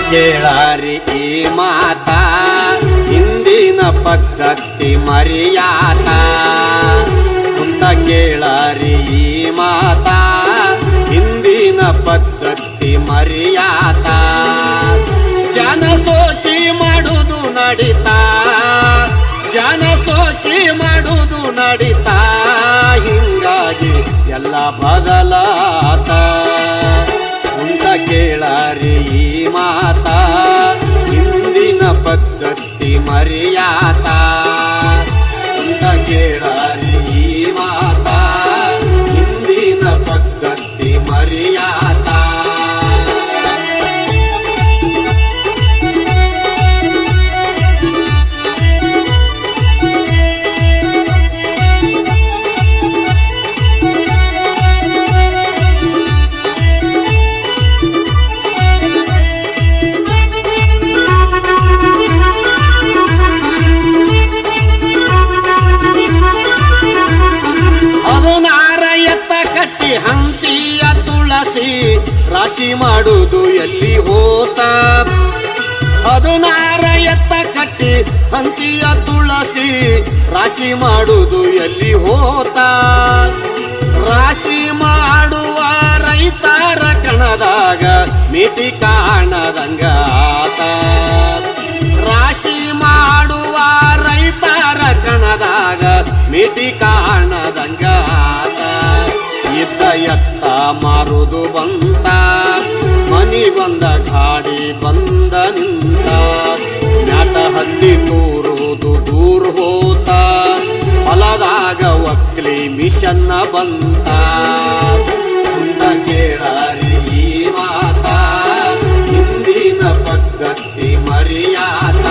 ಕೇಳಾರಿ ಈ ಮಾತ ಹಿಂದಿನ ಪದ್ಧತಿ ಮರ್ಯಾದ ಕುಂತ ಕೇಳಾರಿ ಈ ಮಾತ ಹಿಂದಿನ ಪದ್ಧತಿ ಮರ್ಯಾದ ಜನಸೋಕಿ ಮಾಡುವುದು ನಡೀತಾ ಜನಸೋಕಿ ಮಾಡುವುದು ನಡೀತಾ ಹಿಂಗಾಗಿ ಎಲ್ಲ ಬದಲಾತ ಕುಂತ ಕೇಳಾರಿ ಈ ಮಾತ ಹಿಂದಿನ ಪದ್ಧತಿ ಮರ್ಯಾದ ಕುಂತ ಕೇಳಾರಿ ಈ ಮಾತ ಹಿಂದಿನ ಪದ್ಧತಿ ಮರ್ಯಾದ ಹಂತಿಯ ತುಳಸಿ ರಾಶಿ ಮಾಡುವುದು ಎಲ್ಲಿ ಹೋತ 16 ಎತ್ತ ಕಟ್ಟಿ ಹಂತಿಯ ತುಳಸಿ ರಾಶಿ ಮಾಡುವುದು ಎಲ್ಲಿ ಹೋತ ರಾಶಿ ಮಾಡುವ ರೈತರ ಕಣದಾಗ ಮಿತಿ ಕಾಣದಂಗ ಆತ ರಾಶಿ ಮಾಡುವ ರೈತರ ಕಣದಾಗ ಮಿತಿ ಕಾಣದಂಗ ಆತ ಇದ್ದ ಎತ್ತ ಮಾರುದು ಬಂತ ಮನಿಗೊಂದ ಗಾಡಿ ಬಂದ ನಿಂತ ಮ್ಯಾಟ ಹತ್ತಿ ತೂರುವುದು ದೂರ ಹೋತ ಹೊಲದಾಗ ಒಕ್ಲಿ ಮಿಷನ್ನ ಬಂತ ಕುಂತ ಕೇಳಾರಿ ಈ ಮಾತ ಹಿಂದಿನ ಪದ್ಧತಿ ಮರ್ಯಾದ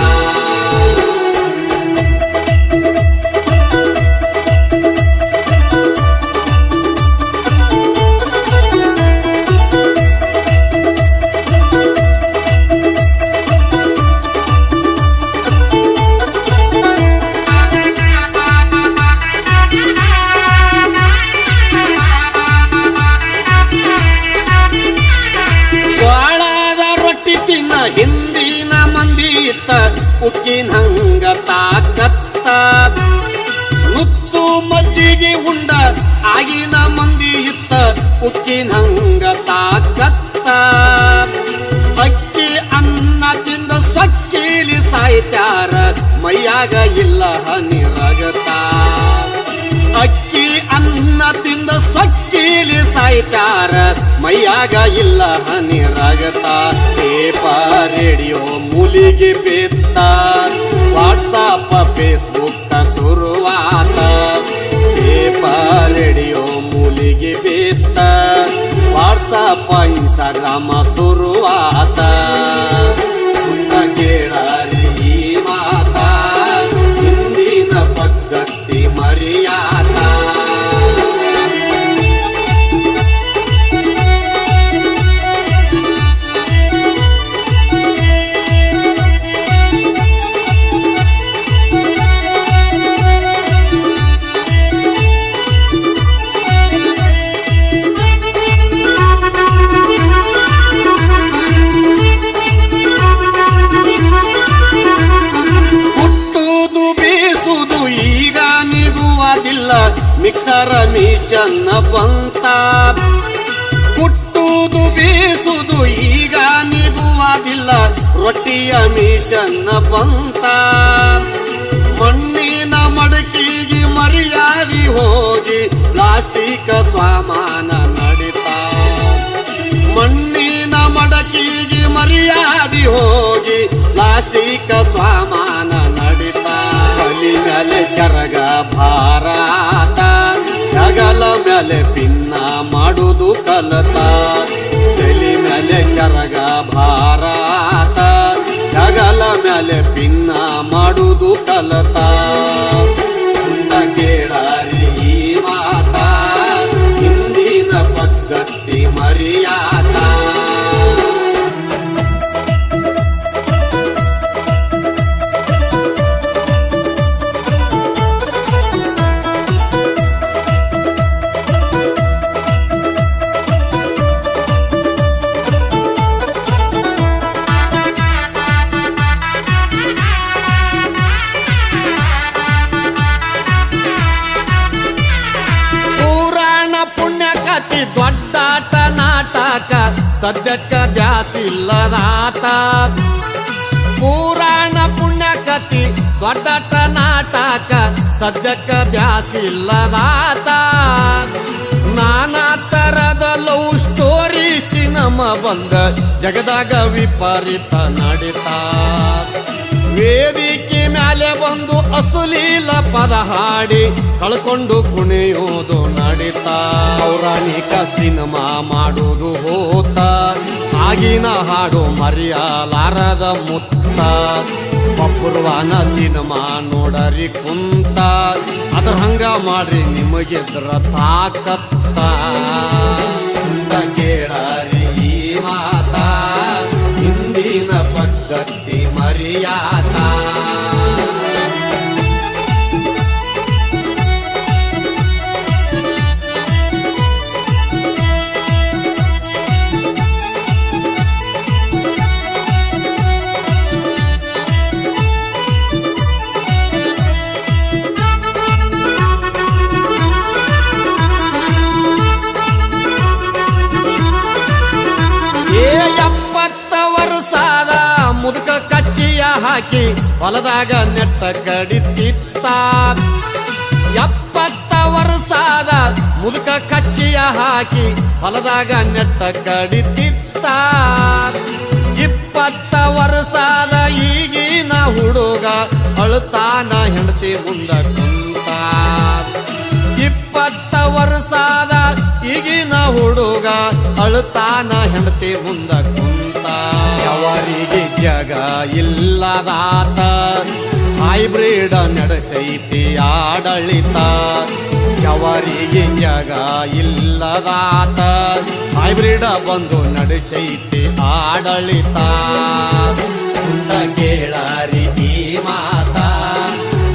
ಹಿಂದಿನ ಮಂದಿ ಇತ್ತ ಉಕ್ಕಿನ ಹಂಗ ತಾಕತ್ತ ನುಚ್ಚು ಮಜ್ಜಿಗೆ ಉಂಡ ಆಗಿನ ಮಂದಿ ಇತ್ತ ಉಕ್ಕಿನ ಹಂಗ ತಾಕತ್ತ ಅಕ್ಕಿ ಅನ್ನ ತಿಂದ ಸಕ್ಕಿಲಿ ಸಾಯ್ತ್ಯಾರ ಮೈಯಾಗ ಇಲ್ಲ ಹನಿ ರಗತ ಅಕ್ಕಿ ಅನ್ನ ತಿಂದ ಸಕ್ಕಿಲಿ ಸಾಯ್ತಾರ ಮೈಯಾಗ ಇಲ್ಲ ಹನಿ ರಗತ ಪೇಪರ್ ರೇಡಿಯೋ ಮೂಲಿಗೆ ಬೆತ್ತ ವಾಟ್ಸಾಪ್ ಫೇಸ್ಬುಕ್ ಶುರುವಾತ ಪೇಪರ್ ರೇಡಿಯೋ ಮೂಲಿಗೆ ಬೆತ್ತ ವಾಟ್ಸಾಪ್ ಇನ್ಸ್ಟಾಗ್ರಾಮ ಶುರುವಾತ ಕುಂತ ಕೇಳಾರಿ ಈ ಮಾತ ಹಿಂದಿನ ಪದ್ಧತಿ ಮರ್ಯಾದ ಈಗ ನಿಗುವುದಿಲ್ಲ ಮಿಕ್ಸರ ಮಿಷನ್ನ ಬಂತ ಕುಟ್ಟುವುದು ಬೀಸುವುದು ಈಗ ನಿಗುವುದಿಲ್ಲ ರೊಟ್ಟಿಯ ಮಿಷನ್ನ ಬಂತ ಮಣ್ಣಿನ ಮಡಕಿಗೆ ಮರ್ಯಾದೆ ಹೋಗಿ ಪ್ಲಾಸ್ಟಿಕ್ ಸಾಮಾನ ನಡೀತಾ ಮಣ್ಣಿನ ಮಡಕಿಗೆ ಮರ್ಯಾದೆ ಹೋಗಿ ಪ್ಲಾಸ್ಟಿಕ್ ಸಾಮಾನ ನಡೀತಾ ತಲಿ ಮೇಲೆ ಶರಗ ಭಾರಾತ ಜಗಲ ಮೇಲೆ ಪಿನ್ನ ಮಾಡುವುದು ಕಲತ ತಲಿ ಮೇಲೆ ಶರಗ ಭಾರಾತ ಜಗಲ ಮೇಲೆ ಪಿನ್ನ ಮಾಡುವುದು ಕಲತ ಕುಂತ ಸದ್ಯಕ್ಕ ದ್ಯಾಸಿಲ್ಲದಾತ ಪುರಾಣ ಪುಣ್ಯ ಕತಿ ದೊಡ್ಡಟ ನಾಟಕ ಸದ್ಯಕ್ಕ ದ್ಯಾಸಿಲ್ಲದಾತ ನಾನಾ ತರದ ಲವ್ ಸ್ಟೋರಿ ಸಿನಿಮಾ ಬಂದ ಜಗದಾಗ ವಿಪರೀತ ನಡೀತಾ ವೇದಿಕೆ ಮ್ಯಾಲೆ ಬಂದು ಅಸುಲೀಲ ಪದ ಹಾಡಿ ಕಳ್ಕೊಂಡು ಕುಣಿಯೋದು ನಡೀತಾ ಪೌರಾಣಿಕ ಸಿನಿಮಾ ಮಾಡುವುದು ಹೋತ ಆಗಿನ ಹಾಡು ಮರೆಯಲಾರದ ಮುತ್ತ ಪಪ್ಪುರ್ವಾನ ಸಿನಿಮಾ ನೋಡರಿ ಕುಂತ ಅದ್ರ ಹಂಗ ಮಾಡ್ರಿ ನಿಮಗಿದ್ರ ತಾಕತ್ತ ಅಂತ ಕೇಳರಿ ಈ ಮಾತ ಹಿಂದಿನ ಪದ್ಧತಿ ಮರ್ಯಾದ ಮುದುಕ ಕಚ್ಚಿಯ ಹಾಕಿ ಹೊಲದಾಗ ನೆಟ್ಟ ಕಡಿತಿತ್ತ 70 ವರ್ಷದ ಮುದುಕ ಕಚ್ಚಿಯ ಹಾಕಿ ಹೊಲದಾಗ ನೆಟ್ಟ ಕಡಿತಿತ್ತ 20 ವರ್ಷದ ಈಗಿನ ಹುಡುಗ ಅಳುತ್ತಾನ ಹೆಂಡತಿ ಮುಂದ ಕುಂತ 20 ವರ್ಷದ ಈಗಿನ ಹುಡುಗ ಅಳುತ್ತಾನ ಹೆಂಡತಿ ಮುಂದ ಕುಂತ ಅವರಿಗೆ ಜಗ ಇಲ್ಲದಾತ ಹೈಬ್ರಿಡ್ ನಡೆಸೈತಿ ಆಡಳಿತ ಚವರಿಗೆ ಜಗ ಇಲ್ಲದಾತ ಹೈಬ್ರಿಡ್ ಬಂದು ನಡೆಸೈತಿ ಆಡಳಿತ ಅಂತ ಕೇಳರಿ ಈ ಮಾತ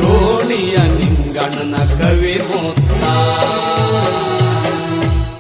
ಧೋನಿಯ ನಿಂಗಣ್ಣನ ಕವಿ ಮೋತ